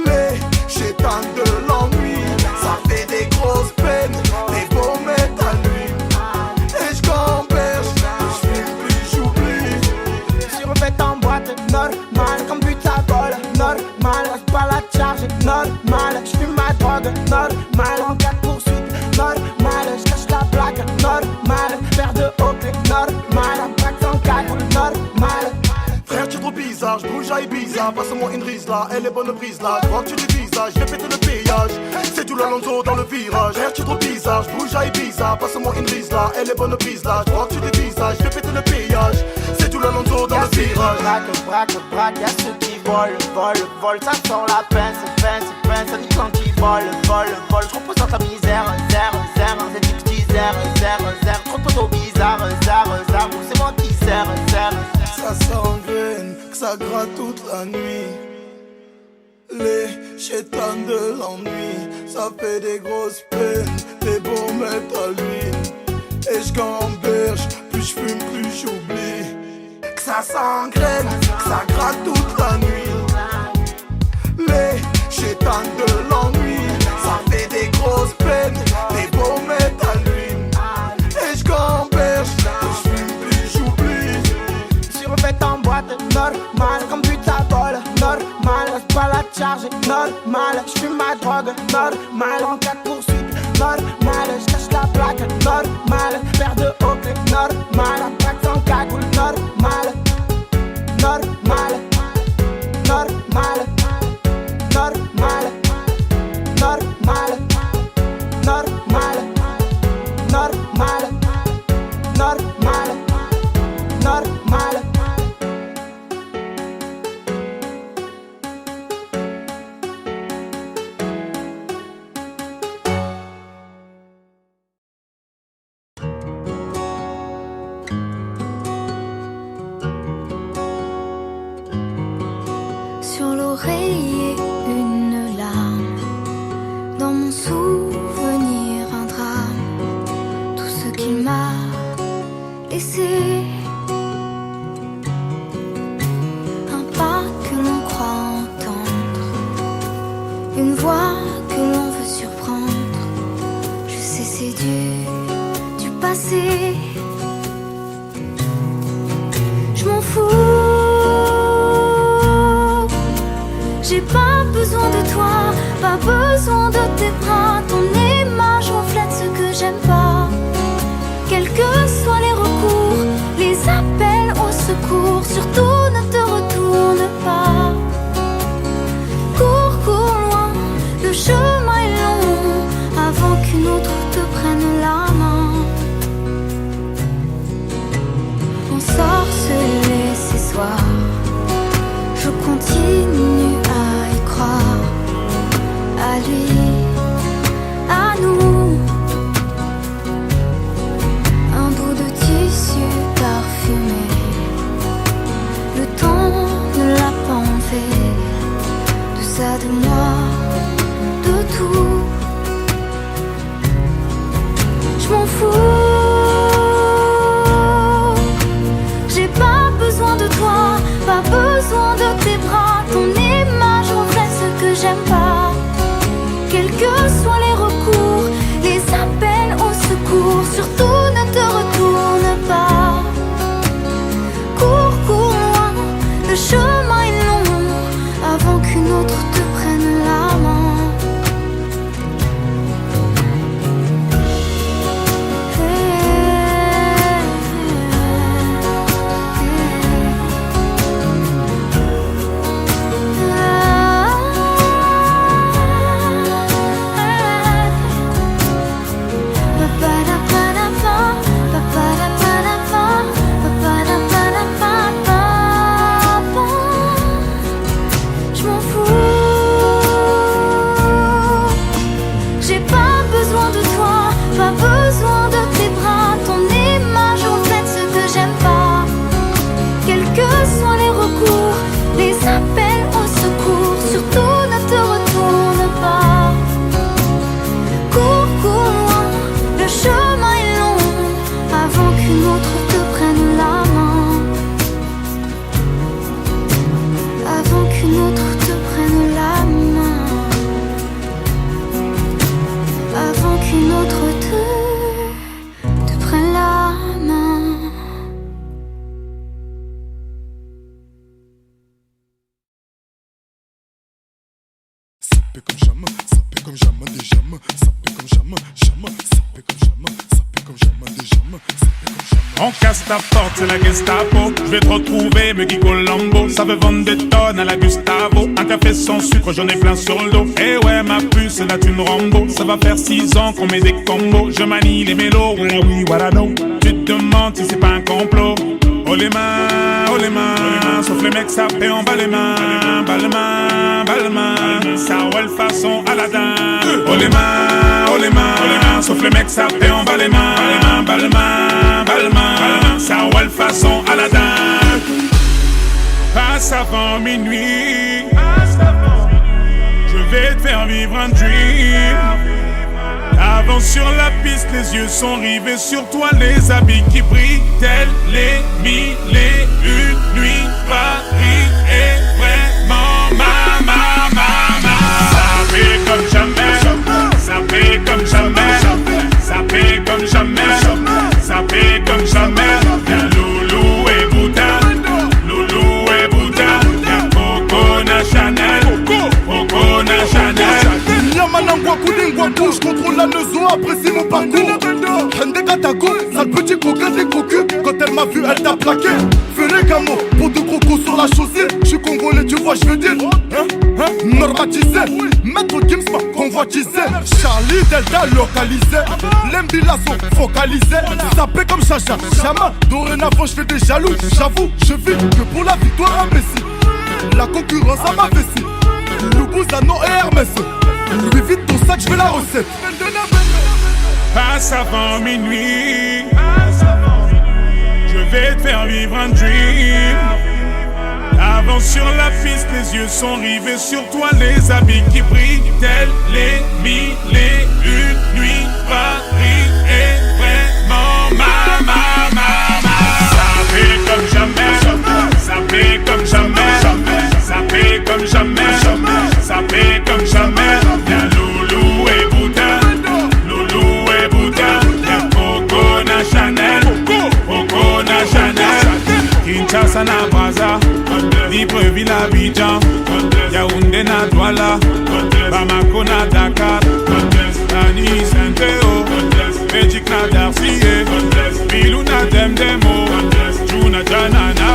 Les chétans de l'ennui, ça fait des grosses peines. Des beaux mettre à nuit. Et j'gamberge, je fume plus, j'oublie. Survêt en boîte, normal. Comme but à bol, normal. Lâche pas la charge, normal. J'fume ma drogue, normal. En cas de poursuite, normal. J'cache la plaque, normal. Paire de haut clé, normal. Attaque sans cagoule, normal. Frère, tu es trop bizarre, je bouge à Ibiza. Passe-moi une rise là, elle est bonne prise là. Je vois que tu dévisages, je vais péter le péage. C'est tout l'Alonso dans le virage. Frère, tu es trop bizarre, je bouge à Ibiza. Passe-moi une rise là, elle est bonne prise là. Je vois que tu dévisages, je vais péter le péage. C'est tout l'Alonso dans le virage. Braque, y'a ceux qui volent. Ça sent la pince. Ça dit quand ils volent. Je repose dans ta misère, zère. C'est du petit zère. Trop de poteaux bizarres, c'est moi qui zère. Ça s'engraine, que ça gratte toute la nuit. Les chétans de l'ennui, ça fait des grosses peines. Des beaux mettre à l'huile. Et j'gamberge, plus j'fume, plus j'oublie. Que ça s'engraine, que ça gratte toute la nuit. Les chétans de l'ennui, ça fait des grosses peines. Des beaux mettre à l'huile. Et j'gamberge, plus j'fume, plus j'oublie. Survêt en boîte, normal. Comme but à bol, normal. Lâche pas la charge, normal. J'fume ma drogue, normal. En cas de poursuite, normal. J'cache la plaque, normal. Paire de haut clé, normal. Attaque sans cagoule, normal. Normal. Sur l'oreiller, une larme. Dans mon souvenir, un drame. Tout ce qu'il m'a laissé. Un pas que l'on croit entendre. Une voix que l'on veut surprendre. Je sais, c'est du passé. Je m'en fous. J'ai pas besoin de toi, pas besoin de tes bras. Ton image reflète ce que j'aime pas. Quels que soient les recours, les paie comme jamais, ça paie comme jamais des jamais, ça paie comme jamais, jamais, ça paie comme jamais, ça paie comme jamais des jamais, ça paie comme jamais. On casse ta porte, c'est la Gestapo. Je vais te retrouver, me Guigo Lambo. Ça veut vendre des tonnes à la Gustavo. Un café sans sucre, j'en ai plein sur le dos. Eh ouais, ma puce, c'est la thune Rambo. Ça va faire 6 ans qu'on met des combos. Je manie les mélos, voilà oui, voilà non. Tu te demandes si c'est pas un complot. Oh les mains, sauf les mecs ça fait en bas les mains. Bas les mains, ça roule façon Aladdin. Oh les mains, sauf les mecs ça fait en bas les mains. Bas les mains, ça roule façon Aladdin. Passe avant minuit, je vais te faire vivre un dream. Avance sur la piste, les yeux sont rivés sur toi, les habits qui brillent, tels les 1001 nuits. Paris est vraiment ma. Ça fait comme jamais, ça fait comme jamais, ça fait comme jamais, ça fait comme jamais. Y'a Loulou et Bouddha, y'a Coco na Chanel, Coco na Chanel. Yamanangwa Koudingwa Kou, j'contrôle la leçon, apprécie mon parcours. Hende Katako, sale petit coquin des cocus. Quand elle m'a vu, elle t'a plaqué. Ferré Gamo, pour de crocos sur la chaussée. J'suis congolais, tu vois, j'veux dire. Normatisé, maître Gims m'a convoitisé. Charlie Delta localisé. L'Embila sont focalisés. Sapé comme Chacha, Chama. Dorénavant, j'fais des jaloux. J'avoue, je vis que pour la victoire imbécile. La concurrence à ma vessie. Loubouzano et Hermès. Plus vite ton sac, je veux la recette. Passe avant minuit, je vais te faire vivre un dream. Avance sur la piste, les yeux sont rivés sur toi, les habits qui brillent, tels les 1001 nuits. Paris est vraiment ma. Ça fait comme jamais, ça fait comme jamais, ça fait comme jamais, ça fait comme jamais. Y'a Loulou et Bouddha, y'a Coco na Chanel, Coco na Chanel. Kinshasa na Brazza, Libreville à Abidjan, Yaoundé na Douala, Bamako na Dakar, Tani Saint-Théo, Magic na Darcy, Bilou na Demdemo, Juna Janana.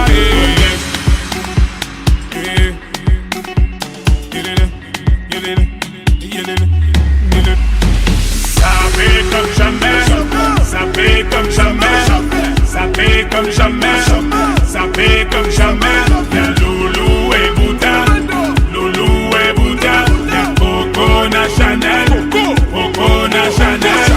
Ça fait comme jamais, ça fait comme jamais, ça fait comme jamais, ça fait comme jamais. Y'a Loulou et Bouddha, y'a Coco na Chanel, Coco na Chanel.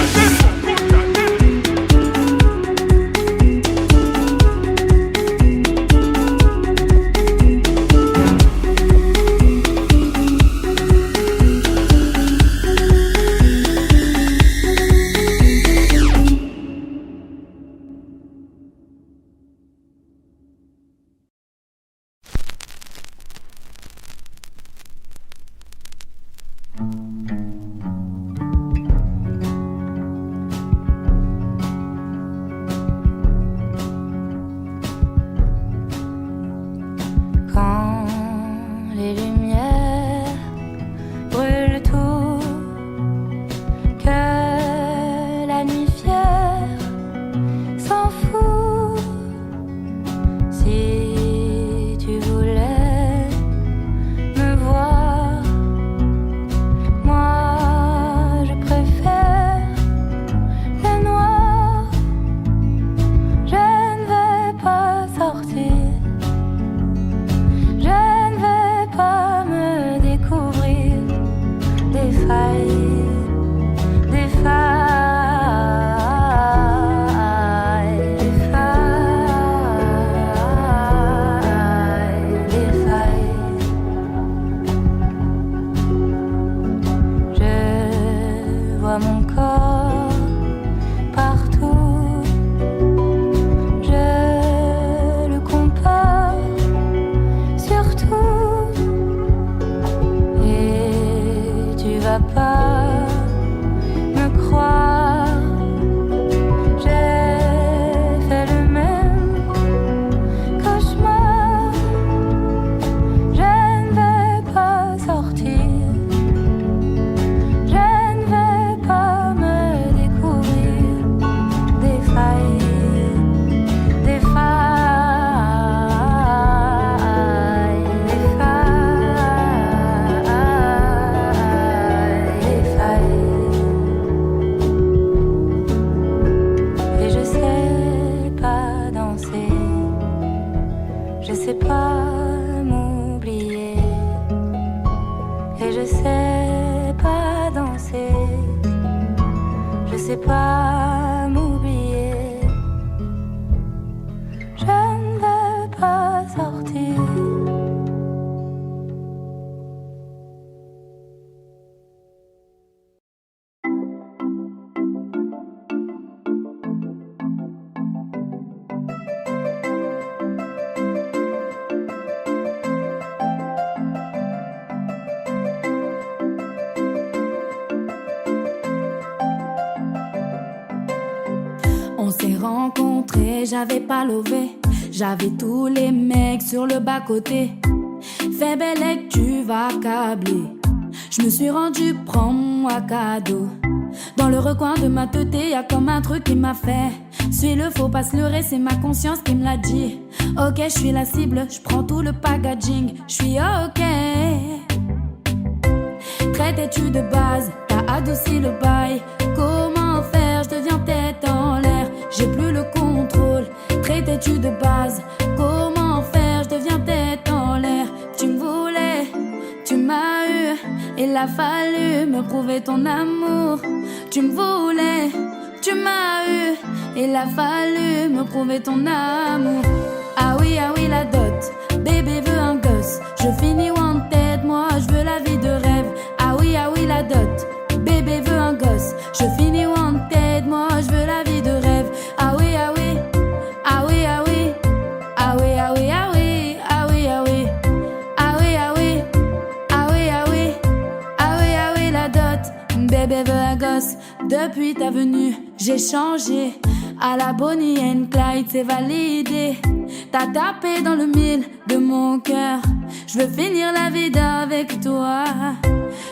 Je sais pas m'oublier et je sais pas danser. Je sais pas m'oublier. Je ne veux pas sortir. On s'est rencontrés, j'avais pas levé. J'avais tous les mecs sur le bas-côté. Fais belle et que tu vas câbler. Je me suis rendu, prends-moi cadeau. Dans le recoin de ma tête, y'a comme un truc qui m'a fait. Suis-le, faut pas se leurrer, c'est ma conscience qui me l'a dit. Ok, je suis la cible, je prends tout le packaging. Je suis ok. Traitais-tu de base, t'as adouci le bail. Comment faire, je deviens tête en l'air. J'ai plus le contrôle. Traitais-tu de base, comment faire, je deviens tête en l'air. Tu me voulais, tu m'as eu. Il a fallu me prouver ton amour. Tu me voulais, tu m'as eu. Il a fallu me prouver ton amour. Ah oui, la dot. Bébé veut un gosse. Je finis wanted, moi je veux la vie de rêve. Ah oui, la dot. Bébé veut un gosse. Je finis wanted, moi je veux la vie de rêve. Ah oui, ah oui. Ah oui, ah oui. Ah oui, ah oui, ah oui. Ah oui, ah oui. Ah oui, ah oui. Ah oui, ah oui. Ah oui, ah oui, la dot. Bébé veut un gosse. Depuis ta venue, j'ai changé. À la Bonnie and Clyde, c'est validé. T'as tapé dans le mille de mon cœur. Je veux finir la vie avec toi.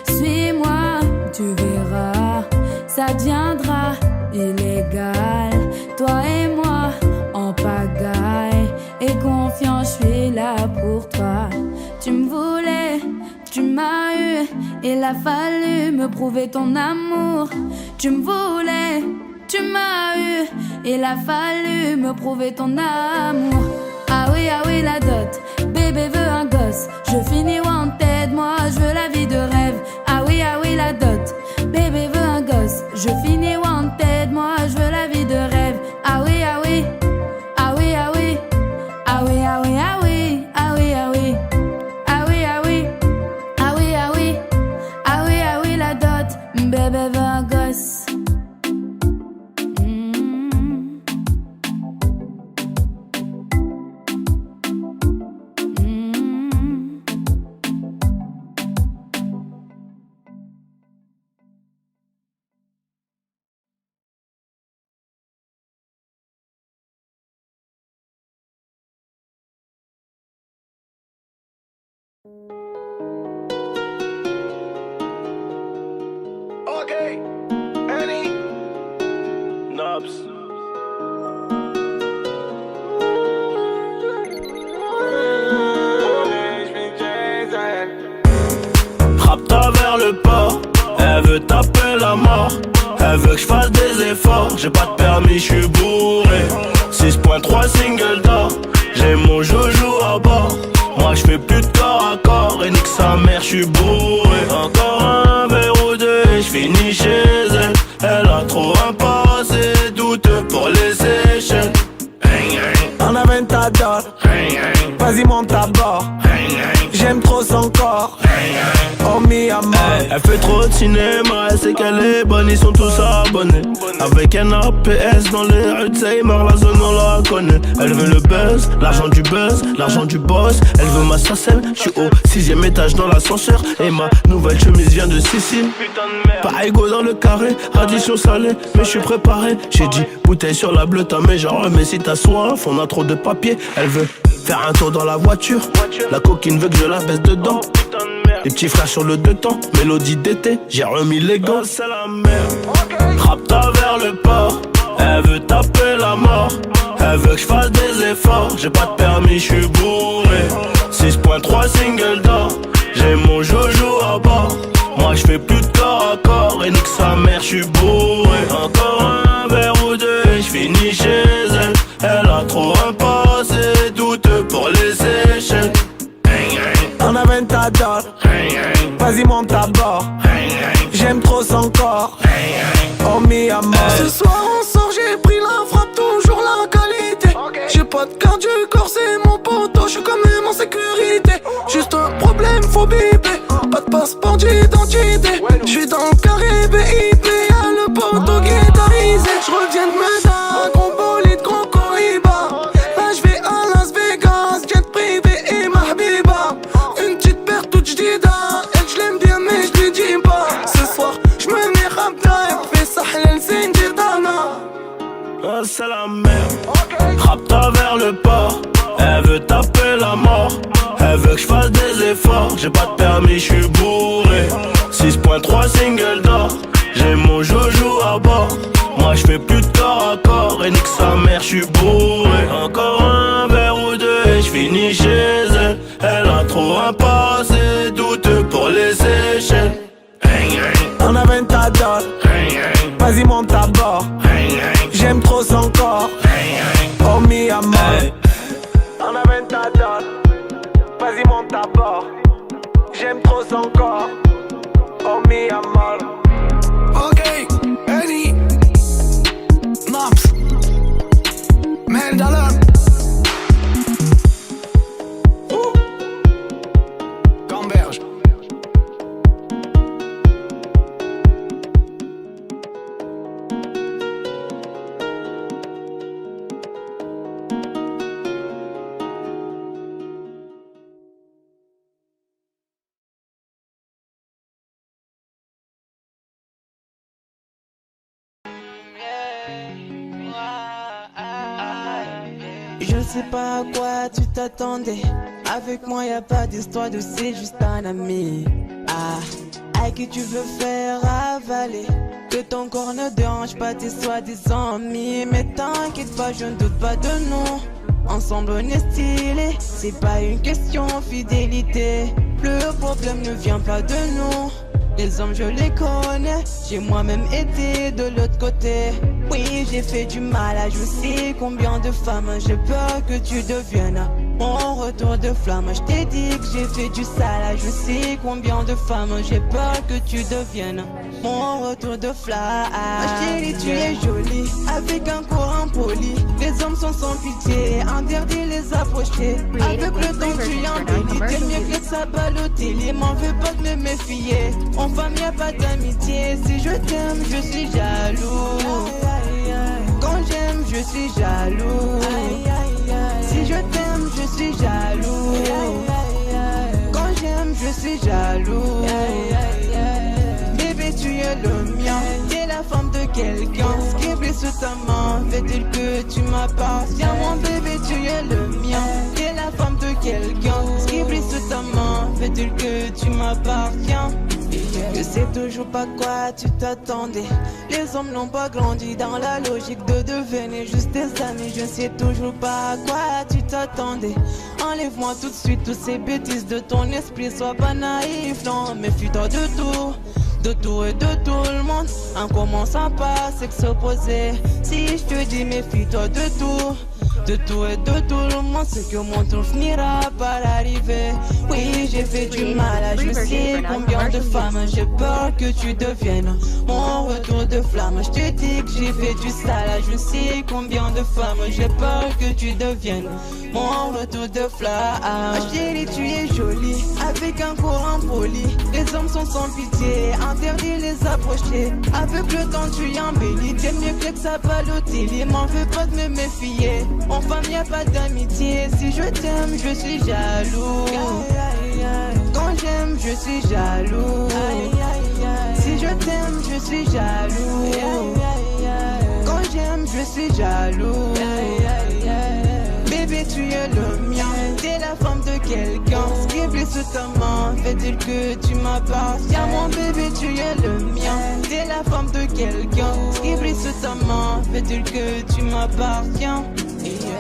Suis-moi, tu verras. Ça deviendra illégal. Toi et moi, en pagaille. Et confiant, je suis là pour toi. Tu me voulais, tu m'as eu. Il a fallu me prouver ton amour. Tu me voulais, tu m'as eu. Il a fallu me prouver ton amour. Ah oui, la dot. Bébé veut un gosse. Je finis wanted, moi je veux la vie de rêve. Ah oui, la dot. Bébé veut un gosse. Je finis wanted, moi je veux la vie de rêve. Ah oui, ah oui. Ah oui, ah oui. Ah oui, ah oui, ah oui. Ah oui, ah oui. Ah oui, ah oui. Ah oui, ah oui. Ah oui, ah oui, la dot. Bébé veut un gosse. Okay, Annie, Nobs. Rapta vers le port, elle veut taper la mort. Elle veut que je fasse des efforts, j'ai pas de permis, je suis bourré. 6.3 single d'or, j'ai mon joujou à bord. Moi je fais plus de corps à corps et nique sa mère, je suis bourré. Encore un verre ou deux et je finis chez elle. Elle a trop un passé douteux pour les Seychelles. En aventador, vas-y monte à bord. J'aime trop son corps. Oh mi amor. Elle fait trop de cinéma, elle sait qu'elle est bonne, ils sont tous abonnés. Avec un APS dans les rues de Seymour, la zone on la connaît. Elle veut le buzz, l'argent du boss. Elle veut ma SACEM, je suis au 6ème étage dans l'ascenseur. Et ma nouvelle chemise vient de Sicile. Pas égaux dans le carré, addition salée, mais je suis préparé. J'ai dit bouteille sur la bleue, ta mais genre mais si t'as soif, on a trop de papier. Elle veut faire un tour dans la voiture. La coquine veut que je la baisse dedans. Les petits frères sur le deux temps, mélodie d'été, j'ai remis les gants. C'est la merde. Rapta vers le port, elle veut taper la mort. Elle veut que je fasse des efforts, j'ai pas de permis, je suis bourré. 6.3 single d'or, j'ai mon joujou à bord. Moi je fais plus de corps à corps et nique sa mère, je suis bourré. Encore un verre ou deux et je finis chez elle. Elle a trop un passé douteux pour laisser Vas-y monte à bord. J'aime trop son corps. Oh mi amor. Ce soir on sort, j'ai pris la frappe, toujours la qualité. J'ai pas de carte du corps, c'est mon poteau, je suis quand même en sécurité. Juste un problème, faut biper. Pas de passeport d'identité. J'suis dans le carré BIP, y'a le poteau guitarisé. J'reviens de Medina, gros bolide, gros Cohiba. Là j'vais à Las Vegas, jet privé et ma habiba. Une petite paire toute j'dida, elle j'l'aime bien mais j'lui dis pas. Ce soir j'me mets Rapta et fais Sahlel Zindidana. C'est la merde. Rapta vers le port. Elle veut taper la mort. Elle veut que je fasse des efforts. J'ai pas de permis, je suis bourré. 6.3 single d'or. J'ai mon joujou à bord. Moi je fais plus de corps à corps. Et nique sa mère, je suis bourré. Encore un verre ou deux et je finis chez elle. Elle a trop un passé douteux pour les Seychelles. On a 20 $, vas-y monte à bord. J'aime trop son corps. Oh mi amor. On a 20 $, vas-y monte à bord. J'aime trop son corps. Oh mi amor. Ok, Annie, Naps, Meldala. Camberge. Je sais pas à quoi tu t'attendais. Avec moi y'a pas d'histoire de c'est juste un ami. À qui tu veux faire avaler. Que ton corps ne dérange pas tes soi-disant amis. Mais t'inquiète pas, je ne doute pas de nous. Ensemble on est stylé. C'est pas une question fidélité. Le problème ne vient pas de nous. Les hommes je les connais, j'ai moi-même été de l'autre côté. Oui j'ai fait du mal à je sais combien de femmes. J'ai peur que tu deviennes mon retour de flamme. Je t'ai dit que j'ai fait du sale à je sais combien de femmes. J'ai peur que tu deviennes mon retour de flamme. Chérie tu es jolie, avec un corps impoli. Les hommes sont sans pitié, interdit les approcher. Avec le temps tu embellis, t'es mieux que les Sabalotelli. M'en veux pas de me méfier. En femme y'a pas d'amitié. Si je t'aime je suis jaloux. Quand j'aime je suis jaloux. Si je t'aime je suis jaloux. Quand j'aime je suis jaloux. Bébé tu es le mien. T'es la femme de quelqu'un. Ce qui brille sous ta main fait-il que tu m'appartiens. Mon bébé tu es le mien. T'es la femme de quelqu'un. Ce qui brille sous ta main fait-il que tu m'appartiens. Je sais toujours pas quoi tu t'attendais. Les hommes n'ont pas grandi dans la logique de devenir juste des amis. Je sais toujours pas à quoi tu t'attendais. Enlève-moi tout de suite toutes ces bêtises de ton esprit. Sois pas naïf, non, méfie-toi de tout. De tout et de tout le monde. En commençant par sexe opposé. Si je te dis méfie-toi de tout. De tout et de tout le monde, c'est que mon tour finira par arriver. Oui, j'ai fait du mal à je sais combien de femmes. J'ai peur que tu deviennes mon retour de flamme. Je te dis que j'ai fait du sale à je sais combien de femmes. J'ai peur que tu deviennes mon retour de flamme. Chérie, tu es jolie, avec un corps impoli. Les hommes sont sans pitié, interdit les approcher. Avec le temps tu embellis, t'es mieux que Sabalotelli. M'en veux pas de me méfier. En femme y'a pas d'amitié. Si je t'aime je suis jaloux. Quand j'aime je suis jaloux. Si je t'aime je suis jaloux. Quand j'aime je suis jaloux. Bébé tu es le mien. T'es la femme de quelqu'un. Ce qui brille sous ta main fait-il que tu m'appartiens. Mon bébé tu es le mien. T'es la femme de quelqu'un. Ce qui brille sous ta main fait-il que tu m'appartiens.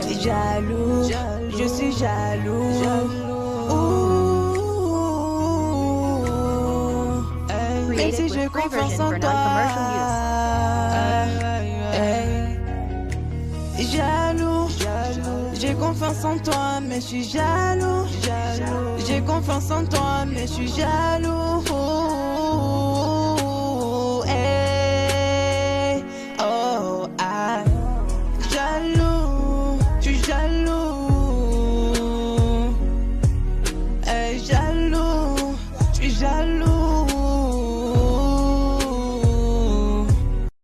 T'es jaloux, je suis jaloux. Même si j'ai confiance en toi. Jaloux, j'ai confiance en toi, mais je suis jaloux. J'ai confiance en toi, mais je suis jaloux. jaloux.